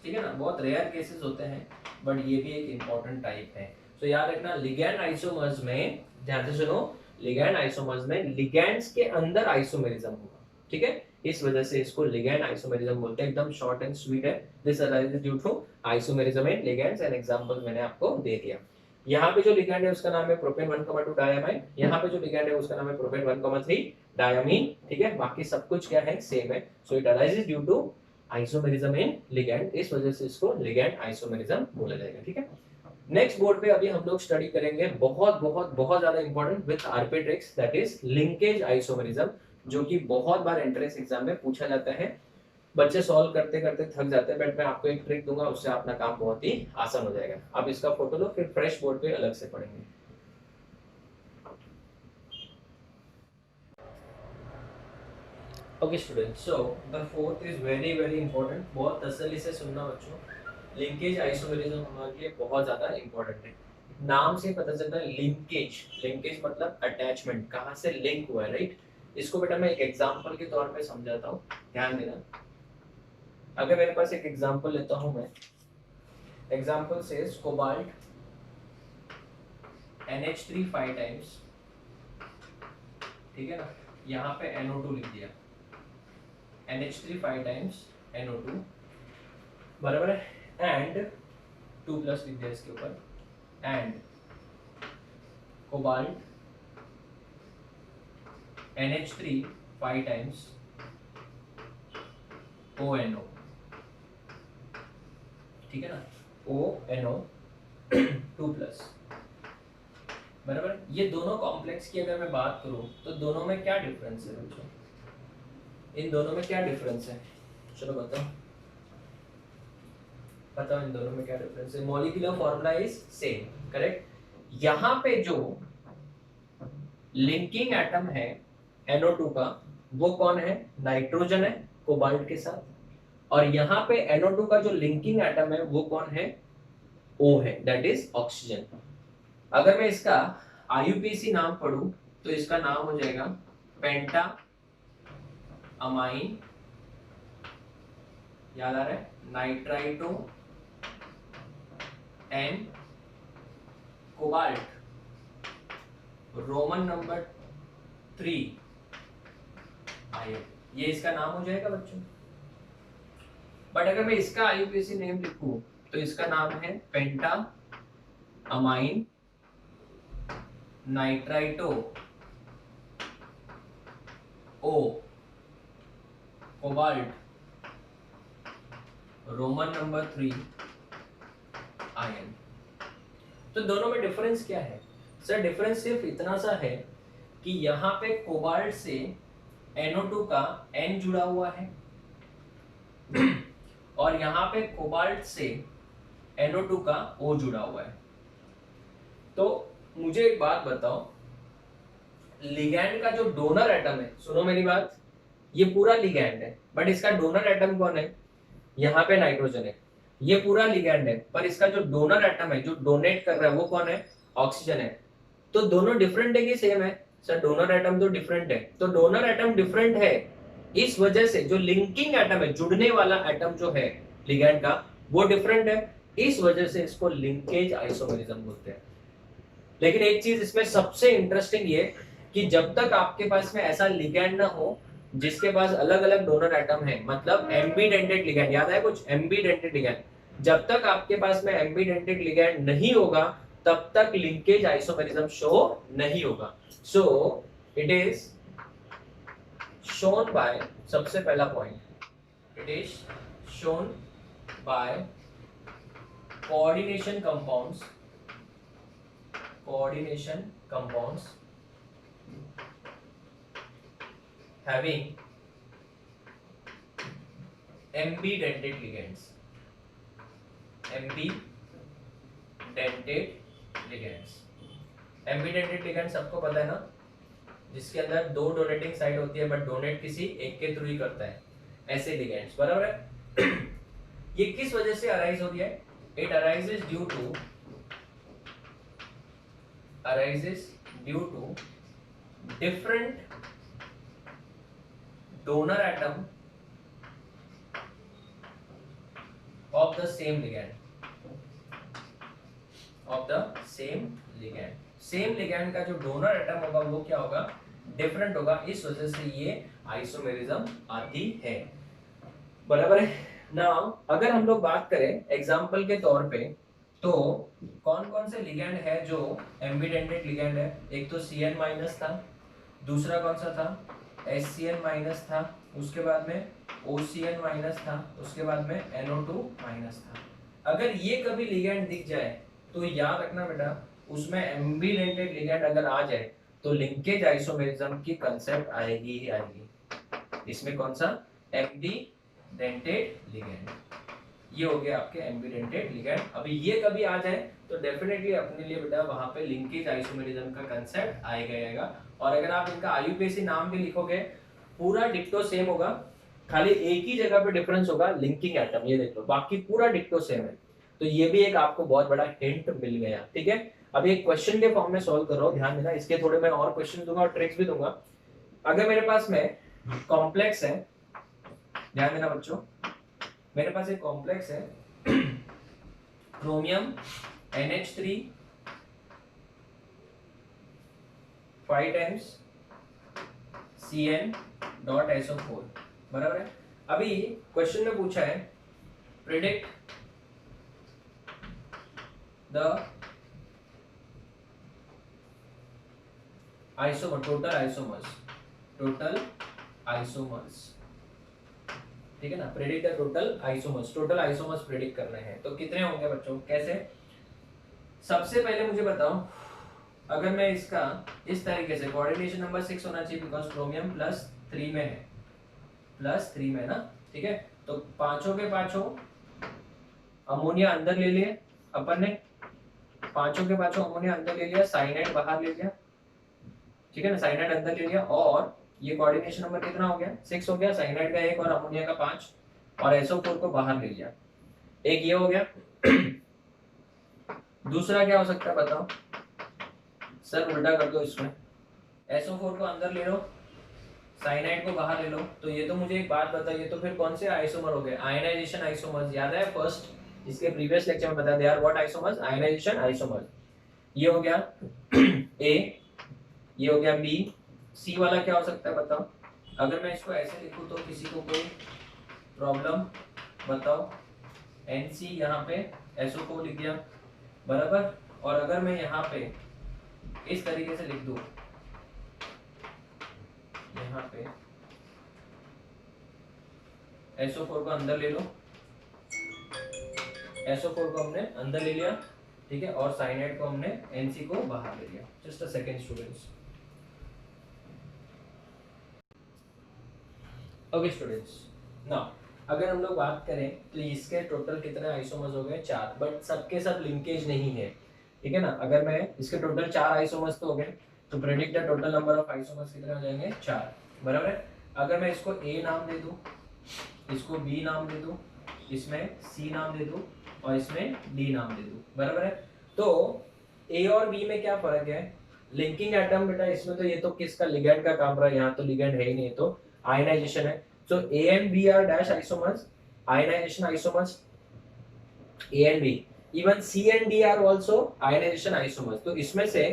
Speaker 1: ठीक है ना। बहुत रेयर केसेस होते हैं, बट ये भी एक इंपॉर्टेंट टाइप है। तो याद रखना, लिगैंड आइसोमर्स में, ध्यान से सुनो, लिगैंड आइसोमर्स में लिगैंड्स के अंदर आइसोमेरिज्म होगा, ठीक है। इस वजह से इसको लिगैंड आइसोमेरिज्म बोलते हैं। एकदम शॉर्ट एंड स्वीट है। This arises due to isomerism in ligands, and example मैंने आपको दे दिया। यहाँ पे जो लिगैंड है उसका नाम है प्रोपेन 1,2 डायमाइन। यहाँ पे जो लिगैंड है उसका नाम है प्रोपेन 1,3 डायमीन, ठीक है। बाकी सब कुछ क्या है? सेम है। So it arises due to isomerism in ligand, इस वजह से इसको लिगैंड आइसोमेरिज्म बोला जाएगा, ठीक है। नेक्स्ट बोर्ड पे अभी हम लोग स्टडी करेंगे बहुत बहुत बहुत ज्यादा important with arbitrix, that is linkage isomerism, जो कि बहुत बार एंट्रेंस एग्जाम में पूछा जाता है। बच्चे सॉल्व करते करते थक जाते हैं, बट मैं आपको एक ट्रिक दूंगा, उससे अपना काम बहुत ही आसान हो जाएगा। अब इसका फोटो लो, फिर फ्रेश बोर्ड पे अलग से पढ़ेंगे। Okay students, so the fourth is very very important. बहुत तसल्ली से सुनना बच्चों, लिंकेज आइसोमेरिज्म हमारे लिए बहुत ज्यादा इंपॉर्टेंट है। नाम से पता चलता है लिंकेज, लिंकेज मतलब अटैचमेंट, कहाँ से लिंक हुआ है, राइट। इसको बेटा मैं एक एग्जांपल के तौर पे समझाता हूँ, ध्यान देना। अगर मेरे पास एक एग्जांपल लेता हूं मैं, example says cobalt NH3 5 times, ठीक है ना। यहाँ पे NO2 लिख दिया, NH3 5 टाइम्स NO2, बराबर है। एंड 2 प्लस लिख दिया इसके ऊपर, and cobalt NH3 5 times ONO, ठीक है ना, ONO 2 प्लस, बराबर। ये दोनों कॉम्प्लेक्स की अगर मैं बात करूं तो दोनों में क्या डिफरेंस है बच्चों? इन दोनों में क्या डिफरेंस है? चलो बताओ इन दोनों में क्या डिफरेंस है? Molecular formula is same, correct. यहाँ पे जो लिंकिंग एटम है NO2 का, वो कौन है? नाइट्रोजन है कोबाल्ट के साथ। और यहाँ पे NO2 का जो लिंकिंग एटम है वो कौन है? O है, दैट इज ऑक्सीजन। अगर मैं इसका IUPAC नाम पढ़ूं तो इसका नाम हो जाएगा पेंटा अमाइन, याद आ रहा है, nitrito and cobalt, Roman number 3 ion, ये इसका नाम हो जाएगा बच्चों। बट अगर मैं इसका IUPAC नेम लिखूं तो इसका नाम है penta amine nitrito O cobalt Roman number 3 ion. तो दोनों में डिफरेंस क्या है? सर डिफरेंस सिर्फ इतना सा है कि यहाँ पे कोबाल्ट से NO2 का N जुड़ा हुआ है और यहाँ पे कोबाल्ट से NO2 का O जुड़ा हुआ है। तो मुझे एक बात बताओ, लिगैंड का जो डोनर एटम है, सुनो मेरी बात, ये पूरा लिगैंड है, बट इसका डोनर एटम कौन है? यहाँ पे नाइट्रोजन है। ये पूरा लिगैंड है, पर इसका जो डोनर एटम है, जो डोनेट कर रहा है, वो कौन है? ऑक्सीजन है। तो दोनों डिफरेंट है कि सेम है? सर डोनर एटम तो डिफरेंट है। तो डोनर एटम डिफरेंट है, इस वजह से जो लिंकिंग एटम है, जुड़ने वाला एटम जो है लिगैंड का, वो डिफरेंट है। इस वजह से इसको लिंकेज आइसोमेरिज्म बोलते हैं। लेकिन एक चीज इसमें सबसे इंटरेस्टिंग ये कि जब तक आपके पास में ऐसा लिगैंड ना हो जिसके पास अलग अलग डोनर एटम है, मतलब एम्बीडेंटेड लिगैंड, याद है कुछ एम्बीडेंटेड लिगैंड, जब तक आपके पास में एम्बीडेंटेड लिगैंड नहीं होगा तब तक लिंकेज आइसोमेरिज्म शो नहीं होगा। सो इट इज शोन बाय, सबसे पहला point, it is shown by coordination compounds, coordination compounds having ambidentate ligands, ambidentate ligands, ambidentate ligand सबको पता है ना, जिसके अंदर दो डोनेटिंग साइड होती है बट डोनेट किसी एक के थ्रू ही करता है, ऐसे लिगेंड्स, बराबर है। ये किस वजह से अराइज होती है? It arises due to different donor atom of the same ligand, same ligand का जो डोनर एटम होगा वो क्या होगा? डिफरेंट होगा, इस वजह से ये आइसोमेरिज्म आती है, बराबर है। नाउ अगर हम लोग बात करें एग्जांपल के तौर पे, तो कौन कौन से लिगैंड है जो एम्बिडेंटेड लिगैंड है? एक तो Cn माइनस था, दूसरा कौन सा था? SCN माइनस था, उसके बाद में OCN माइनस था, उसके बाद में NO2 माइनस था। अगर ये कभी लिगैंड दिख जाए तो याद रखना बेटा, उसमें एम्बिडेंटेड लिगैंड अगर आ जाए तो लिंकेज आइसोमेरिज्म की कांसेप्ट आएगी ही आएगी। इसमें कौन सा? एम्बिडेंटेड लिगैंड, ये हो गया आपके एम्बिडेंटेड लिगैंड। अभी ये कभी आ जाए तो डेफिनेटली अपने लिए बेटा वहां पे लिंकेज आइसोमेरिज्म का कांसेप्ट आएगा। और अगर आप इनका IUPAC नाम भी लिखोगे पूरा डिक्टो सेम होगा, खाली एक ही जगह पे डिफरेंस होगा, लिंकिंग एटम, ये देख लो, बाकी पूरा डिक्टो सेम है। तो ये भी एक आपको बहुत बड़ा हिंट मिल गया, ठीक है। अब एक क्वेश्चन के फॉर्म में सॉल्व करो, ध्यान देना, इसके थोड़े मैं और क्वेश्चन दूंगा और ट्रिक्स भी दूंगा। अगर मेरे पास में कॉम्प्लेक्स है, ध्यान देना बच्चों, मेरे पास एक कॉम्प्लेक्स है क्रोमियम NH3 5 times CN.SO4, बराबर है। अभी क्वेश्चन में पूछा है predict the isomer, total isomers, ठीक है ना, predict the total isomers predict करने हैं। तो कितने होंगे बच्चों, कैसे? सबसे पहले मुझे बताओ, अगर मैं इसका इस तरीके से, कोऑर्डिनेशन नंबर 6 होना चाहिए बिकॉज क्रोमियम +3 में है, +3 में ना, ठीक है। तो पांचों के पांचों अमोनिया अंदर ले लिए अपन ने, पांचों के पांचों अमोनिया अंदर ले लिया, साइनाइड बाहर ले लिया, ठीक है ना, साइनाइड अंदर ले लिया, और ये कोऑर्डिनेशन नंबर कितना हो गया? 6 हो गया, साइनाइड का 1 और अमोनिया का 5, और SO4 को बाहर ले लिया, एक ये हो गया। दूसरा क्या हो सकता है बताओ सर? उल्टा कर दो इसमें, SO4 को अंदर ले लो, साइनाइड को बाहर ले लो। तो ये तो मुझे एक बात बताइए, तो फिर कौन से आइसोमर हो गए? आयनाइजेशन आइसोमर्स, याद है फर्स्ट इसके प्रीवियस लेक्चर में बताया, they are what isomers? Ionization isomers. ये हो गया A, ये हो गया B, C वाला क्या हो सकता है बताओ? अगर मैं इसको ऐसे लिखूं तो किसी को कोई प्रॉब्लम बताओ? NC यहाँ पे SO को लिख दिया, बराबर। और अगर मैं यहाँ पे इस तरीके से लिख दूं, यहाँ पे SO4 को अंदर ले लो, SO4 को हमने अंदर ले लिया, ठीक है, और साइनाइड को हमने NC को बाहर ले लिया। Just a second students. Okay students, now अगर हम लोग बात करें तो इसके टोटल कितने आइसोमर्स हो गए? 4, बट सबके सब लिंकेज नहीं है, ठीक है ना। अगर मैं इसके टोटल 4 आइसोमर्स तो हो गए, तो predict the total number of isomers कितने हो जाएंगे? 4, बराबर है। अगर मैं इसको A नाम दे दूं, इसको B नाम दे दूं, इसमें C नाम दे दूं, और इसमें D नाम दे दूं, बराबर है। तो A और B में क्या फर्क है? लिंकिंग एटम बेटा इसमें तो ये तो किसका लिगैंड का काम रहा है, यहाँ तो लिगैंड है ही नहीं, तो आयनाइजेशन है। So A and B are dash isomers, ionization isomers, A and B, even C and D are also ionization isomers. तो इसमें से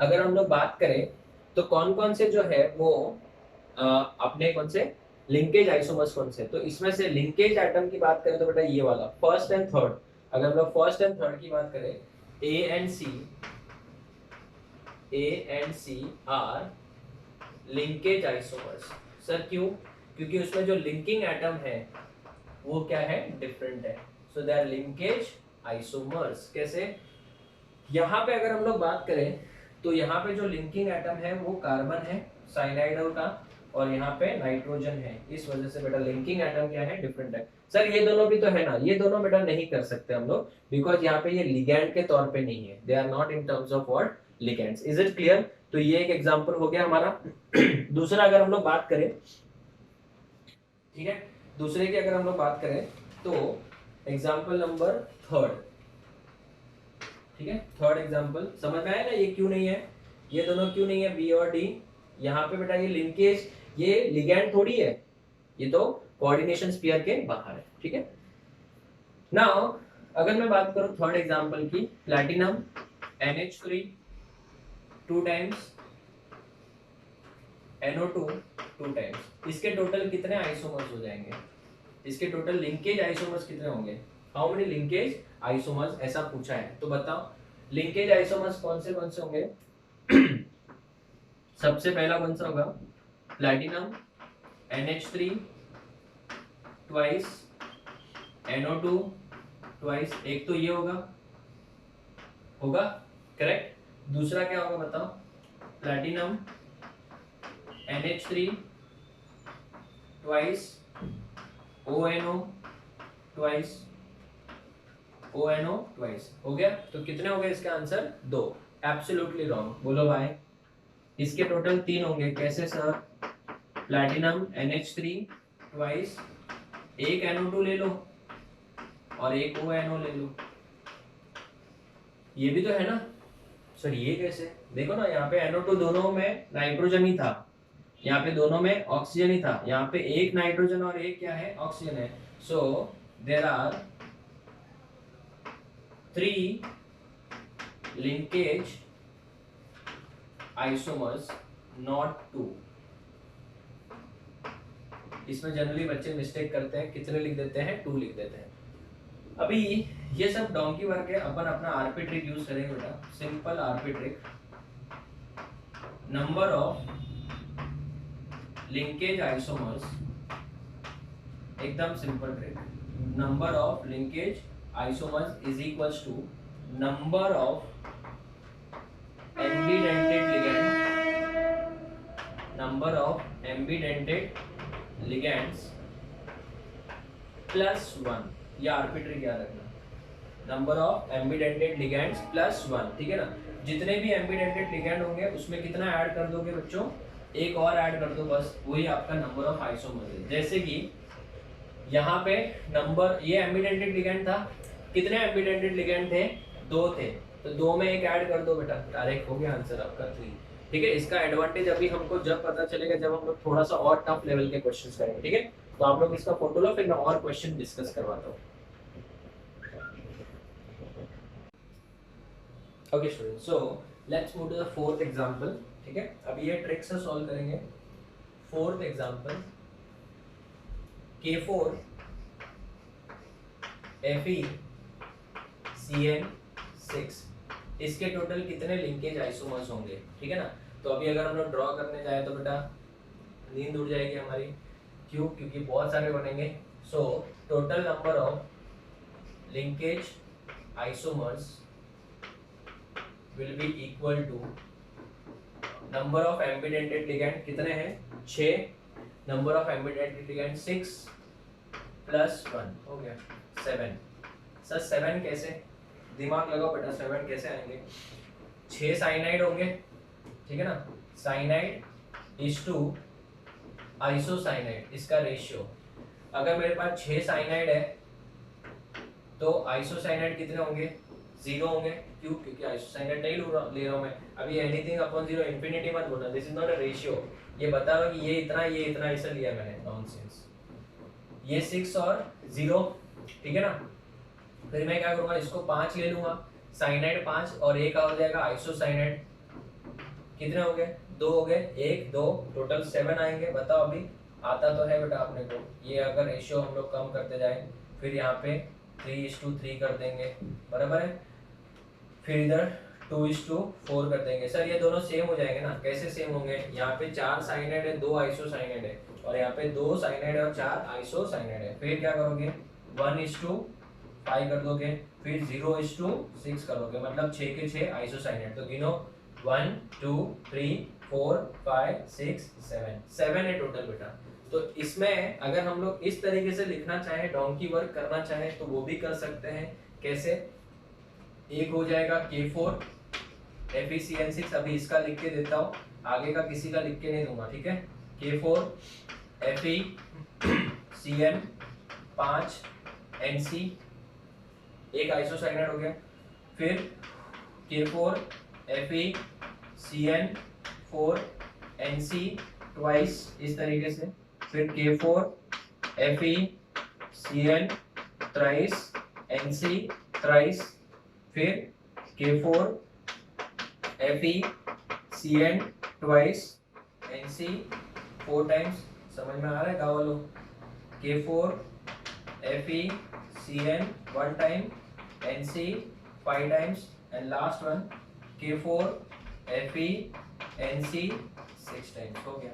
Speaker 1: अगर हम लोग बात करें तो कौन कौन से जो है वो अपने कौन से लिंकेज आइसोमर्स कौन से, तो इसमें से लिंकेज एटम की बात करें तो बेटा ये वाला फर्स्ट एंड थर्ड। अगर हम लोग फर्स्ट एंड थर्ड की बात करें, A and C are linkage isomers. Sir क्यों? क्योंकि उसमें जो लिंकिंग एटम है वो क्या है, डिफरेंट है। So they are linkage isomers. कैसे? यहाँ पे अगर हम लोग बात करें तो यहाँ पे जो लिंकिंग एटम है वो कार्बन है साइनाइड का, और यहाँ पे नाइट्रोजन है। इस वजह से बेटा लिंकिंग एटम क्या है, डिफरेंट है। सर ये दोनों भी तो है ना, ये दोनों बेटा नहीं कर सकते हम लोग, बिकॉज यहाँ पे ये लिगैंड के तौर पे नहीं है, they are not in terms of what, ligands. Is it clear? तो ये एक एग्जांपल हो गया हमारा। दूसरा अगर हम लोग बात करें, ठीक है, दूसरे की अगर हम लोग बात करें तो एग्जांपल नंबर थर्ड, ठीक है, थर्ड एग्जांपल समझ में आया ना, ये क्यों नहीं है, ये दोनों क्यों नहीं है, बी और डी। यहाँ पे बेटा ये लिंकेज, ये लिगैंड थोड़ी है, ये तो कोऑर्डिनेशन स्फीयर के बाहर है, ठीक है। नाउ अगर मैं बात करूं थर्ड एग्जांपल की, platinum NH3 2 times NO2 2 times, इसके टोटल कितने आइसोमर्स हो जाएंगे, इसके टोटल लिंकेज आइसोमर्स कितने होंगे, हाउ मेनी लिंकेज आइसोमर्स, ऐसा पूछा है। तो बताओ लिंकेज आइसोमर्स कौन से होंगे। सबसे पहला कौन सा होगा, platinum NH3 twice NO2 twice, एक तो ये होगा करेक्ट। दूसरा क्या होगा बताओ, platinum NH3 twice ONO twice, ONO twice हो गया। तो कितने हो गए इसका आंसर, 2। एब्सोल्युटली रॉन्ग, बोलो भाई। इसके टोटल 3 होंगे। कैसे सर, प्लैटिनम NH3 ट्वाइस, एक NO2 ले लो और एक ONO ले लो, ये भी तो है ना। सर ये कैसे, देखो ना यहाँ पे NO2 दोनों में नाइट्रोजन ही था, यहाँ पे दोनों में ऑक्सीजन ही था, यहाँ पे एक नाइट्रोजन और एक क्या है, ऑक्सीजन है। So there are 3 linkage isomers not 2। इसमें जनरली बच्चे मिस्टेक करते हैं, कितने लिख देते हैं, 2 लिख देते हैं। अभी ये सब डोंकी वर्क है, अपन अपना आरपी ट्रिक यूज करेंगे बेटा, simple RP trick. Number of linkage isomers, एकदम simple trick, number of linkage isomers is equals to number of ambidentate ligand, number of ambidentate ligands plus 1। ये आर्बिट्री क्या रखना, number of ambidentate ligands plus 1, ठीक है ना। जितने भी ambidentate ligand होंगे उसमें कितना ऐड कर दोगे बच्चों, एक और ऐड कर दो, बस वही आपका नंबर ऑफ आइसोमर्स है। जैसे कि यहाँ पे नंबर, ये एम्बिडेंटेड लिगैंड था, कितने एम्बिडेंटेड लिगैंड थे, 2 थे, तो 2 में एक ऐड कर दो बेटा, डायरेक्ट हो गया आंसर आपका 3, ठीक है। इसका एडवांटेज अभी हमको जब पता चलेगा जब हम लोग थोड़ा सा और टफ लेवल के क्वेश्चंस करेंगे, ठीक है। तो आप लोग इसका फोटो लो, फिर मैं और क्वेश्चन डिस्कस करवाता हूँ। Okay student, so let's move to the fourth example, ठीक है। अभी ये ट्रिक से सॉल्व करेंगे। फोर्थ एग्जांपल, K4 FeCN6, इसके टोटल कितने लिंकेज आइसोमर्स होंगे, ठीक है ना। तो अभी अगर हम लोग ड्रॉ करने जाए तो बेटा नींद उड़ जाएगी हमारी, क्यों, क्योंकि बहुत सारे बनेंगे। So total number of linkage isomers will be equal to number of ambidentate ligand, कितने हैं, 6, number of ambidentate ligand 6 plus 1 हो गया 7। सर 7 कैसे, दिमाग लगाओ बेटा, 7 कैसे आएंगे, 6 साइनाइड होंगे, ठीक है ना, साइनाइड इज टू आइसोसाइनाइड, इसका रेशियो। अगर मेरे पास 6 साइनाइड है तो आइसोसाइनाइड कितने होंगे, 0 होंगे, क्यों, क्योंकि आइसोसाइनाइड नहीं ले रहा हूं मैं अभी। एनीथिंग अपॉन 0 इंफिनिटी मत बोलना, this is not a ratio, ये बता रहा कि ये इतना ऐसा लिया मैंने, नॉनसेंस। ये 6 और 0, ठीक है ना। फिर मैं क्या करूंगा, इसको 5 ले लूंगा, साइनाइड 5 और एक हो जाएगा आइसोसाइनाइड। कितने हो गए, 2 हो गए, 1 2 टोटल 7 आएंगे। बताओ अभी आता तो है बेटा अपने को, ये अगर रेशियो हम लोग कम करते जाए, फिर यहाँ पे 3:3 कर देंगे, बराबर है। फिर इधर 2:4 कर देंगे। सर ये दोनों सेम हो जाएंगे ना, कैसे सेम होंगे, यहाँ पे 4 साइनाइड है, 2 आइसोसाइनाइड है, और यहाँ पे 2 साइनाइड और 4 आइसोसाइनाइड है। फिर क्या करोगे, 1:5 कर दोगे, फिर 0:6 करोगे, मतलब 6 के 6 आइसोसाइनाइड। तो गिनो 1 2 3 4 5 6 7 है टोटल बेटा। तो इसमें अगर हम लोग इस तरीके से लिखना चाहें, डोंकी वर्क करना चाहें, तो वो भी कर सकते हैं। कैसे, एक हो जाएगा K4 FeCN6, अभी इसका लिख के देता हूँ, आगे का किसी का लिख के नहीं दूंगा, ठीक है। K4 FeCN5 NC, एक आइसोसाइनाइड हो गया। फिर K4 FeCN4 NC ट्वाइस, इस तरीके से। फिर K4 FeCN thrice NC thrice. फिर K4 FeCN twice NC 4 times. समझ में आ रहा है गाँव वालों, K4 FeCN 1 time NC 5 times, and last one K4 FeNC 6 times. हो गया।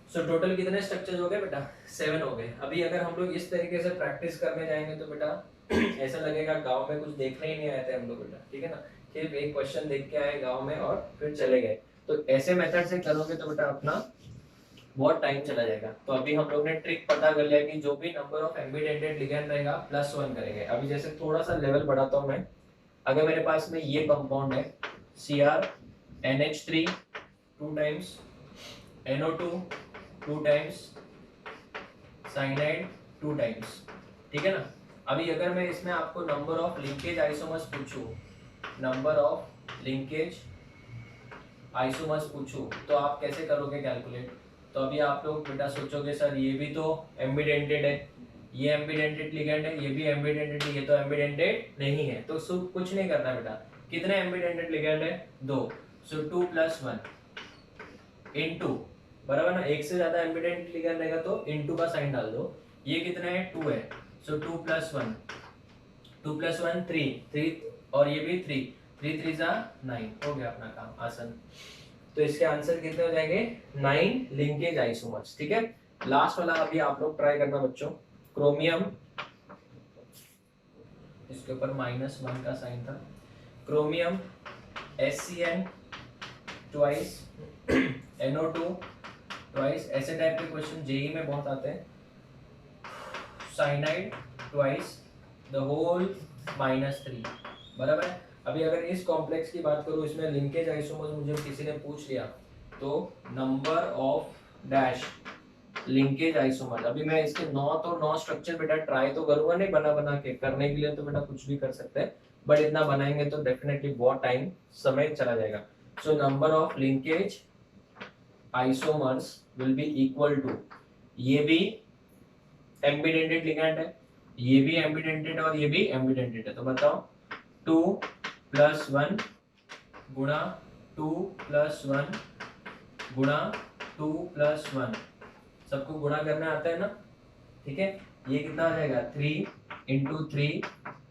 Speaker 1: सो टोटल कितने स्ट्रक्चर्स हो गए बेटा, 7 हो गए। अभी अगर हम लोग इस तरीके से प्रैक्टिस करने जाएंगे तो बेटा ऐसा लगेगा गांव में कुछ देखने ही नहीं आए थे हम लोग बेटा, ठीक है ना। सिर्फ एक क्वेश्चन देख के आए गांव में और फिर चले गए। तो ऐसे मेथड से करोगे तो बेटा अपना बहुत टाइम चला जाएगा। तो अभी हम लोग ने ट्रिक पता कर लिया कि जो भी नंबर ऑफ एम्बिडेंटेड लिगेंड रहेगा +1 करेंगे। अभी जैसे थोड़ा सा लेवल बढ़ाता हूं मैं, अगर मेरे पास में ये कंपाउंड है CrNH3 2 times, NO2 2 times, cyanide 2 times, ठीक है ना। अभी अगर मैं इसमें आपको नंबर ऑफ लिंकेज आइसोमर्स पूछूं, नंबर ऑफ लिंकेज आइसोमर्स पूछूं, तो आप कैसे करोगे कैलकुलेट। तो अभी आप लोग बेटा सोचोगे सर ये भी तो एम्बिडेंटेड है, ये एम्बिडेंटेड लिगेंड है, ये भी एम्बिडेंटेड, ये तो एम्बिडेंटेड नहीं है। तो कुछ नहीं करना बेटा, कितने एम्बिडेंटेड लिगेंड है, 2, सो 2 + 1 इनटू, बराबर ना, एक से ज्यादा एम्बिडेंट लिगेंड रहेगा तो इनटू का साइन डाल दो। ये कितना है, 2 है, सो 2 + 1, 2 + 1 3 और ये भी 3 3 9, हो गया अपना काम आसान। तो इसके आंसर कितने हो जाएंगे, 9 लिंकेज आइसोमर्स, ठीक है। लास्ट वाला अभी आप लोग ट्राई करना बच्चों, क्रोमियम, इसके ऊपर -1 का साइन था, chromium SCN twice, NO2 twice, ऐसे टाइप के क्वेश्चन जेई में बहुत आते हैं। साइनाइड ट्वाइस द होल -3, बराबर है। अभी अगर इस कॉम्प्लेक्स की बात करूं, इसमें लिंकेज आइसोमर्स मुझे किसी ने पूछ लिया, तो number of dash linkage isomer, अभी मैं इसके 9 तो 9 स्ट्रक्चर बेटा ट्राई तो करूंगा नहीं बना बना के, करने के लिए तो बेटा कुछ भी कर सकते हैं, बट इतना बनाएंगे तो डेफिनेटली बहुत टाइम समय चला जाएगा। So number of linkage isomers will be equal to, ये भी एम्बिडेंटेड लिगेंड है, ये भी एम्बिडेंटेड और ये भी एम्बिडेंटेड है, तो बताओ 2 + 1 गुणा 2 + 1 गुणा 2 + 1, सबको गुणा करना आता है ना, ठीक है। ये कितना आ जाएगा, 3 × 3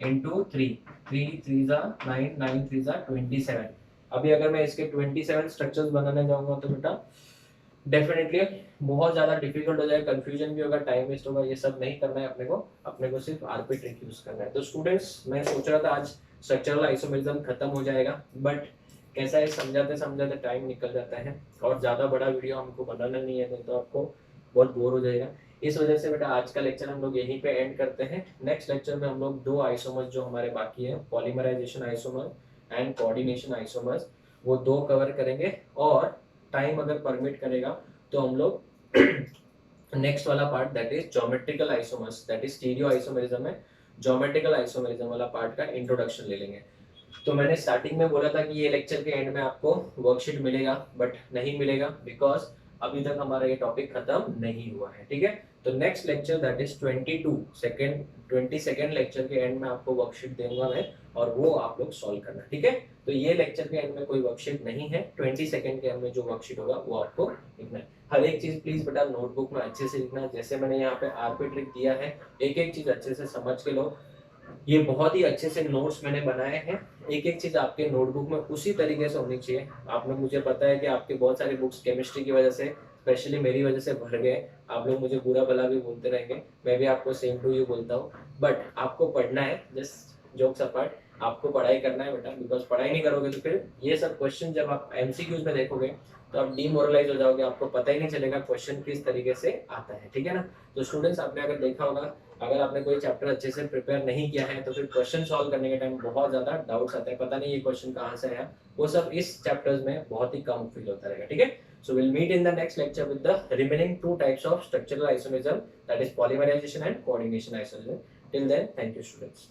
Speaker 1: × 3, 3 3 9, 9 3 27। अभी अगर मैं इसके 27 स्ट्रक्चर्स बनाने जाऊंगा तो बेटा डेफिनेटली बहुत ज्यादा डिफिकल्ट हो जाएगा, कंफ्यूजन भी होगा, टाइम वेस्ट होगा। ये सब नहीं करना है अपने को सिर्फ आरपी ट्रिक यूज करना है। तो स्टूडेंट्स, मैं सोच रहा था आज स्ट्रक्चरल आइसोमेरिज्म खत्म हो जाएगा, बट कैसा है, समझाते समझाते टाइम निकल जाता है और ज्यादा बड़ा वीडियो हमको बनाना नहीं है, नहीं तो आपको बहुत बोर हो जाएगा। इस वजह से बेटा आज का लेक्चर हम लोग यहीं पे एंड करते हैं। नेक्स्ट लेक्चर में हम लोग 2 आइसोमर्स जो हमारे बाकी है, polymerization isomer and coordination isomers, वो 2 कवर करेंगे। और टाइम अगर परमिट करेगा तो हम लोग नेक्स्ट वाला part that is geometrical isomers, that is stereo isomerism है, ज्योमेट्रिकल आइसोमेरिज्म वाला पार्ट का इंट्रोडक्शन ले लेंगे। तो मैंने स्टार्टिंग में बोला था कि ये लेक्चर के एंड में आपको वर्कशीट मिलेगा, बट नहीं मिलेगा, बिकॉज अभी तक हमारा ये टॉपिक खत्म नहीं हुआ है, ठीक है। तो next lecture that is 22nd lecture के एंड में आपको वर्कशीट दूंगा मैं, और वो आप लोग सॉल्व करना, ठीक है। तो ये लेक्चर के एंड में कोई वर्कशीट नहीं है, 22nd के एंड में जो वर्कशीट होगा वो आपको लिखना है। हर एक चीज प्लीज बेटा नोटबुक में अच्छे से लिखना, जैसे मैंने यहाँ पे आरपी ट्रिक दिया है, एक एक चीज अच्छे से समझ के लो। ये बहुत ही अच्छे से नोट्स मैंने बनाए हैं, एक एक चीज आपके नोटबुक में उसी तरीके से होनी चाहिए। आप लोग, मुझे पता है कि आपके बहुत सारे बुक्स केमिस्ट्री की वजह से, स्पेशली मेरी वजह से भर गए, आप लोग मुझे बुरा भला भी बोलते रहेंगे, मैं भी आपको सेम टू यू बोलता हूँ, बट आपको पढ़ना है, जस्ट जोक्स अपार्ट, आपको पढ़ाई करना है बेटा, बिकॉज पढ़ाई नहीं करोगे तो फिर ये सब क्वेश्चन जब आप एमसीक्यूज में देखोगे तो आप डीमोरलाइज हो जाओगे, आपको पता ही नहीं चलेगा क्वेश्चन किस तरीके से आता है, ठीक है ना। तो स्टूडेंट्स, आपने अगर देखा होगा, अगर आपने कोई चैप्टर अच्छे से प्रिपेयर नहीं किया है तो फिर क्वेश्चन सॉल्व करने के टाइम बहुत ज्यादा डाउट्स आते हैं, पता नहीं ये क्वेश्चन कहाँ से आया, वो सब इस चैप्टर्स में बहुत ही कम फील होता रहेगा, ठीक है। So we'll meet in the next lecture with the remaining two types of structural isomerism, that is polymerization and coordination isomerism. Till then, thank you students.